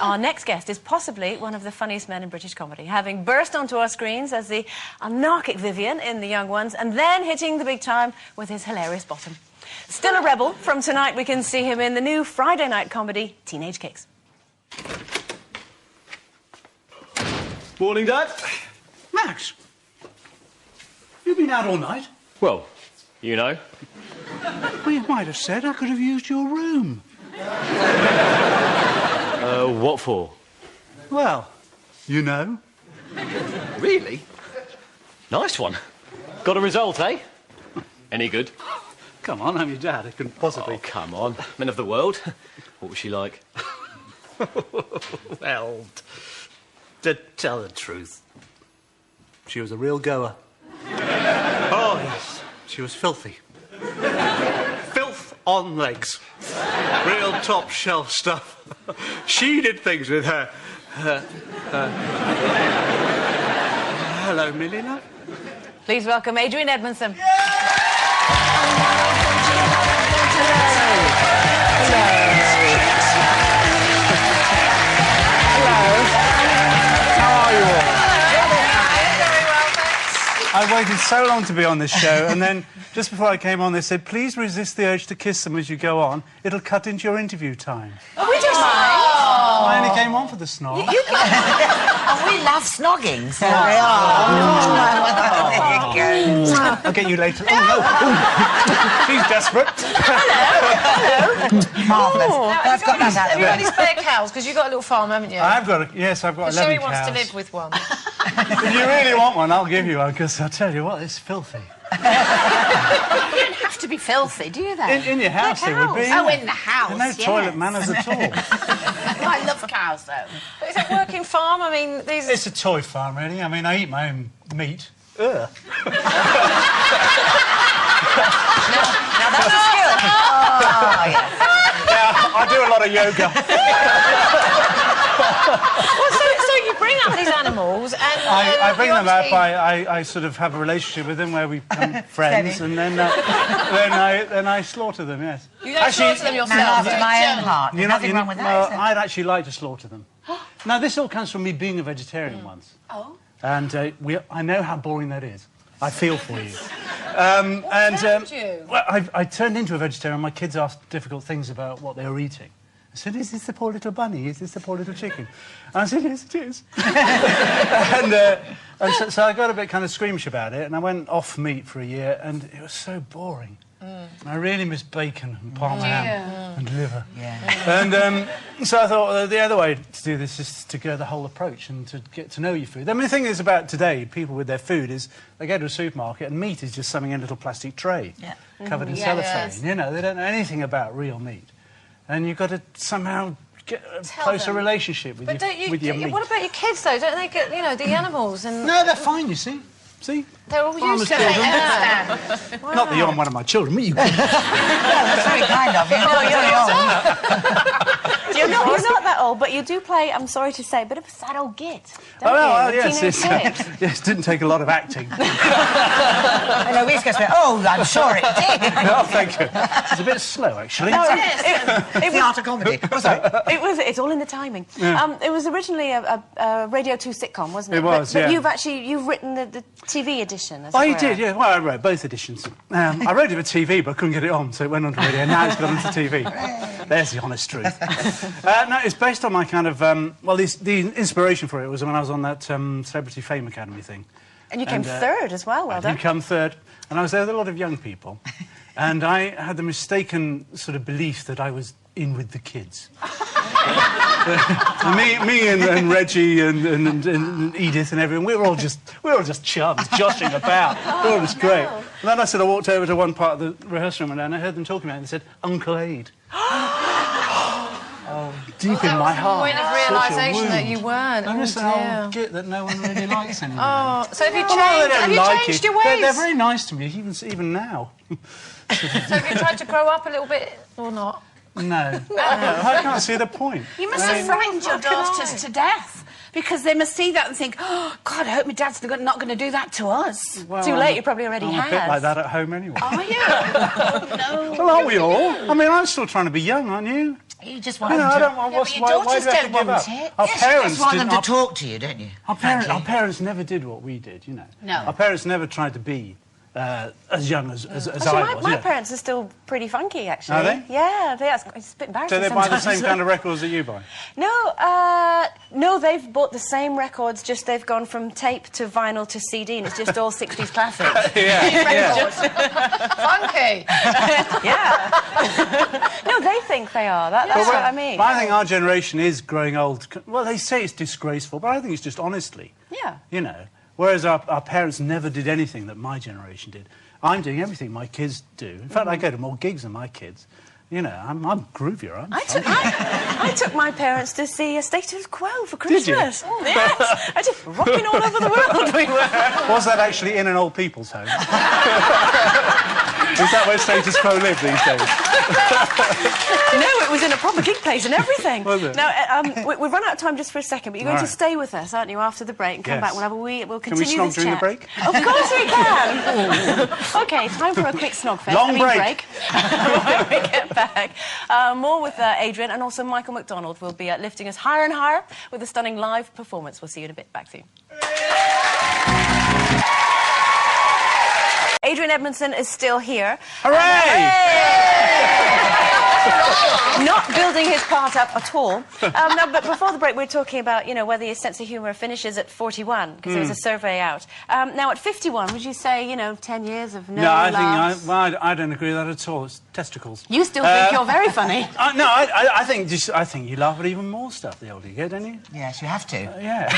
Our next guest is possibly one of the funniest men in British comedy, having burst onto our screens as the anarchic Vivian in The Young Ones, and then hitting the big time with his hilarious bottom. Still a rebel, from tonight we can see him in the new Friday night comedy, Teenage Kicks. Morning, Dad. Max, you've been out all night? Well, you know. Well, you might have said I could have used your room. What for? Well, you know. Really? Nice one. Got a result, eh? Any good? Come on, I'm your dad. It couldn't possibly... Oh, come on. Men of the world. What was she like? Well, to tell the truth, she was a real goer. Oh, yes. She was filthy. Filth on legs. Real top shelf stuff. She did things with her. Hello, Millie, love. Please welcome Adrian Edmondson. I waited so long to be on this show, and then just before I came on, they said, please resist the urge to kiss them as you go on. It'll cut into your interview time. Oh, we just... I only came on for the snog. Oh, we love snogging, so they are. There you go. I'll get you later. Oh, no. She's desperate. Hello. Marvellous. I've got that out. Have you got any spare cows? Because you've got a little farm, haven't you? I've got 11 cows. Sherry wants to live with one. If you really want one, I'll give you one, because I'll tell you what, it's filthy. You don't have to be filthy, do you, then? In your house, it would be. Oh, in the house, no toilet manners at all. I love cows, though. But is it a working farm? I mean, these... It's a toy farm, really. I mean, I eat my own meat. Now, that's a skill. Oh, yes. Yeah, I do a lot of yoga. Well, so you bring up these animals and... I bring them up, I sort of have a relationship with them where we become friends, and then I slaughter them, yes. You don't slaughter them yourself? Now, after my own heart. There's nothing wrong with that, well, is there? I'd actually like to slaughter them. Now, this all comes from me being a vegetarian once. Oh. And I know how boring that is. I feel for you. You? Well, I turned into a vegetarian. My kids asked difficult things about what they were eating. I said, is this the poor little bunny? Is this the poor little chicken? And I said, yes, it is. So I got a bit kind of squeamish about it, and I went off meat for a year, and it was so boring. And I really miss bacon and parma ham and liver. Yeah. And so I thought the other way to do this is to go the whole approach and to get to know your food. I mean, the thing is about today, people with their food, is they go to a supermarket and meat is just something in a little plastic tray covered in cellophane. Yes. You know, they don't know anything about real meat. And you've got to somehow get a Tell closer them. relationship with, with your meat. What about your kids, though? Don't they get, you know, the animals and... No, they're fine, you see. See? They're all Farmers' used to it. children. Yeah. Not that you're one of my children, but you Well, that's very kind of you. No, You're not that old, but you do play, I'm sorry to say, a bit of a sad old git, don't you? well, The yes, Teenage Kicks. yes, didn't take a lot of acting. I know, we just go, oh, I'm sure it did. Oh, thank you. It's a bit slow, actually. No, It's the art of comedy. Oh, sorry. it's all in the timing. Yeah. It was originally a Radio 2 sitcom, wasn't it? It was, but yeah. you've written the TV edition, as Oh, it you were. did, yeah. Well, I wrote both editions. I wrote it for TV, but I couldn't get it on, so it went on to radio, and now it's gone onto TV. There's the honest truth. No, it's based on my kind of... the inspiration for it was when I was on that Celebrity Fame Academy thing. And you came third as well, well I done. did come third, and I was there with a lot of young people, and I had the mistaken sort of belief that I was in with the kids. me and Reggie and Edith and everyone, we were all just chums, joshing about. We were all just great. And then I sort of walked over to one part of the rehearsal room and I heard them talking about it and they said, Uncle Aid. Deep in my heart. Point of realisation that you weren't. I'm just Oh, an dear. old git that no one really likes anymore. Oh, so have you Oh, they changed? don't Have you like changed it. your ways? They're very nice to me, even now. So have you tried to grow up a little bit or not? No. I can't see the point. You must have frightened your daughters to death. Because they must see that and think, oh, God, I hope my dad's not going to do that to us. Well, Too late, you probably already I'm have. a bit like that at home anyway. Are you? Oh, no. Well, aren't we all? I mean, I'm still trying to be young, aren't you? You just want No, them I to... don't want... but your why do daughters we have to don't give want up? it. Our Yes, you parents just want them didn't... to talk to you, don't you? Our parents never did what we did, you know. No. Our parents never tried to be as young as I Actually, was. my yeah. parents are still pretty funky, actually. Are they? Yeah, it's a bit embarrassing So they buy the sometimes. same kind of records that you buy? No, they've bought the same records, just they've gone from tape to vinyl to CD, and it's just all 60s classics. Yeah. Funky. Yeah. No, they think they are. That's what I mean. But I think our generation is growing old. Well, they say it's disgraceful, but I think it's just honestly. Yeah. You know, whereas our parents never did anything that my generation did. I'm doing everything my kids do. In fact, I go to more gigs than my kids. You know, I'm groovier. I took my parents to see a Status Quo for Did you? Christmas. Oh, yes. I just rocking all over the world we were. Was that actually in an old people's home? Is that where Status Quo live these days? No, it was in a proper gig place and everything. Was it? Now, we've run out of time just for a second, but you're going to Right. stay with us, aren't you, after the break and come Yes. back? We'll have a wee. We'll Can we continue snog this during the chat. break? Of course we can. Okay, time for a quick snog fest. Long break. When we get back, more with Adrian, and also Michael McDonald will be lifting us higher and higher with a stunning live performance. We'll see you in a bit. Back soon. Adrian Edmondson is still here. Hooray! Not building his part up at all. No, but before the break, we were talking about, you know, whether your sense of humour finishes at 41, because there was a survey out. Now, at 51, would you say, you know, 10 years of no laughs? I don't agree with that at all. It's testicles. You still think you're very funny. No, I think you laugh at even more stuff the older you get, don't you? Yes, you have to. Yeah.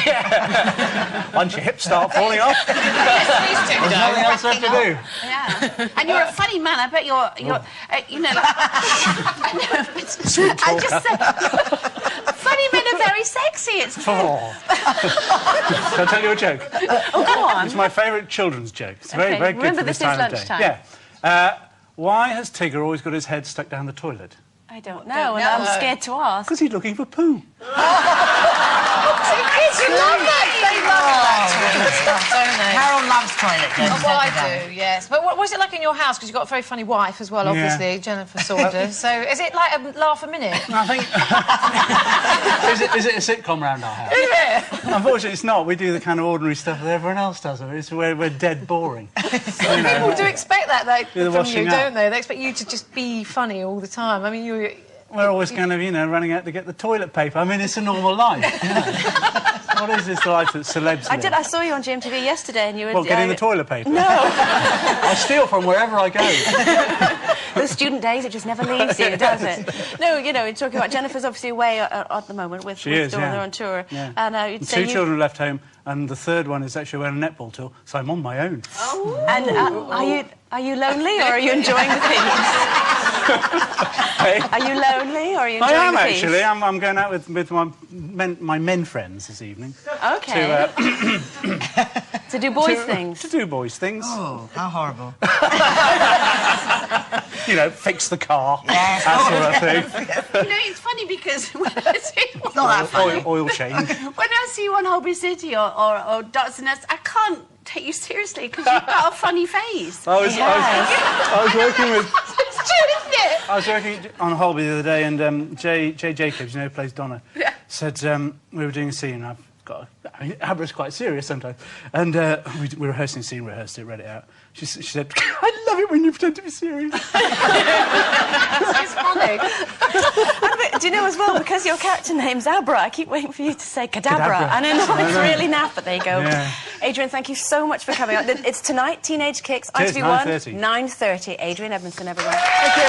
Once your hips start falling off, Yes, these two there's nothing else left to do. Yeah. And you're a funny man. I bet you're you know, like... I just said... funny men are very sexy, it's true. Oh. Shall I tell you a joke? Oh, go on. It's my favourite children's joke. It's very, Okay, very good remember for this this is time of day. lunchtime. Yeah. Why has Tigger always got his head stuck down the toilet? I don't know, and I'm scared to ask. Because he's looking for poo. kids, you love that. They love that stuff, don't they? Carol loves toilet jokes. Oh, well, I do, yes. But what was it like in your house? Because you've got a very funny wife as well, obviously, Jennifer Saunders. So is it like a laugh a minute? I think... is it a sitcom round our house? Yeah. Unfortunately, it's not. We do the kind of ordinary stuff that everyone else does. We're dead boring. You know, People do expect that, though, the from washing you, up. don't they? They expect you to just be funny all the time. I mean, we're always kind of, you know, running out to get the toilet paper. I mean, it's a normal life. You know? What is this life that celebs live? I saw you on GMTV yesterday, and you were... Well, getting the toilet paper? No. I steal from wherever I go. The student days, it just never leaves you, does it? No, you know, you're talking about Jennifer's obviously away at the moment with Dawn, they're on tour. Yeah. And you'd say Two children left home, and the third one is actually wearing a netball tour, so I'm on my own. Oh. And are you lonely, or are you enjoying the peace? Hey? Are you lonely, or are you I enjoying am the peace? actually. I'm going out with my men friends this evening. Okay. To do boys' things. To do boys' things. Oh, how horrible. You know, fix the car. Yes. That sort of thing. You know, it's funny because when I see It's not that funny. Oil change. when I see you on Holby City or Dots and Nuts, I can't take you seriously because you've got a funny face. I was working with... It's true, isn't it? I was working on Holby the other day, and Jay Jacobs, you know, who plays Donna, said we were doing a scene. Abra's quite serious sometimes, and we rehearsing a scene, rehearsed it, read it out. She said, "I love it when you pretend to be serious." it's funny. Do you know as well, because your character name's Abra, I keep waiting for you to say Cadabra. Cadabra. And I know it's really naff, but there you go. Yeah. Adrian, thank you so much for coming out. It's tonight, Teenage Kicks, It is, ITV1, 9:30. 9:30. Adrian Edmondson, everyone. Thank you.